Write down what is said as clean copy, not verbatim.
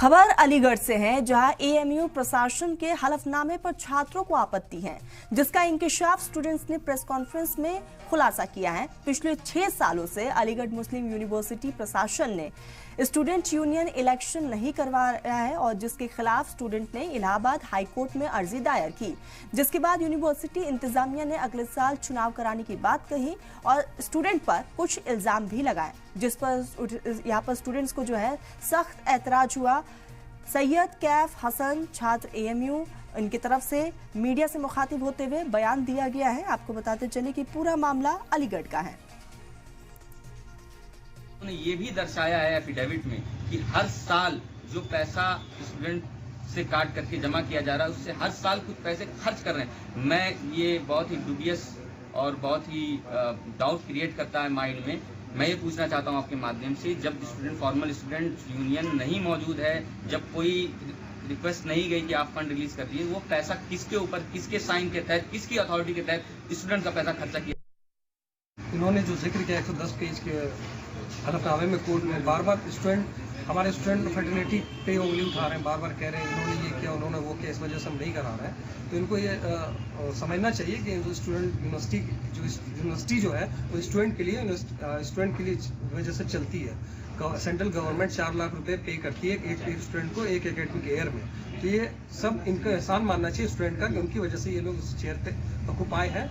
खबर अलीगढ़ से है, जहां एएमयू प्रशासन के हलफनामे पर छात्रों को आपत्ति है, जिसका इंकशाफ स्टूडेंट्स ने प्रेस कॉन्फ्रेंस में खुलासा किया है। पिछले 6 सालों से अलीगढ़ मुस्लिम यूनिवर्सिटी प्रशासन ने स्टूडेंट यूनियन इलेक्शन नहीं करवा रहा है और जिसके खिलाफ स्टूडेंट ने इलाहाबाद हाई कोर्ट में अर्जी दायर की, जिसके बाद यूनिवर्सिटी इंतजामिया ने अगले साल चुनाव कराने की बात कही और स्टूडेंट पर कुछ इल्जाम भी लगाए, जिस पर यहाँ पर स्टूडेंट्स को जो है सख्त ऐतराज हुआ। सैयद कैफ हसन छात्र एएमयू इनकी तरफ से मीडिया से मुखातिब होते हुए बयान दिया गया है। आपको बताते चले कि पूरा मामला अलीगढ़ का है। उन्होंने ये भी दर्शाया है एफिडेविट में कि हर साल जो पैसा स्टूडेंट से काट करके जमा किया जा रहा है, उससे हर साल कुछ पैसे खर्च कर रहे हैं। मैं ये बहुत ही डूबियस और बहुत ही डाउट क्रिएट करता है माइंड में। मैं ये पूछना चाहता हूँ आपके माध्यम से, जब स्टूडेंट फॉर्मल स्टूडेंट यूनियन नहीं मौजूद है, जब कोई रिक्वेस्ट नहीं गई कि आप फंड रिलीज कर दिए, वो पैसा किसके ऊपर, किसके साइन के तहत, किसकी अथॉरिटी के तहत स्टूडेंट का पैसा खर्चा किया? इन्होंने जो जिक्र किया 110 पेज के हलफनामे में कोर्ट में बार बार हमारे स्टूडेंट फ्रेटर्निटी पे उंगली उठा रहे हैं, बार बार कह रहे हैं इन्होंने ये किया, उन्होंने वो किया, इस वजह से हम नहीं करा रहे हैं। तो इनको ये समझना चाहिए कि जो स्टूडेंट यूनिवर्सिटी जो है वो स्टूडेंट के लिए वजह से चलती है। सेंट्रल गवर्नमेंट 4 लाख रुपए पे करती है एक स्टूडेंट को एक एकेडमिक ईयर में। तो ये सब इनका एहसान मानना चाहिए स्टूडेंट का कि उनकी वजह से ये लोग इस चेयर पे ऑक्युपाई है।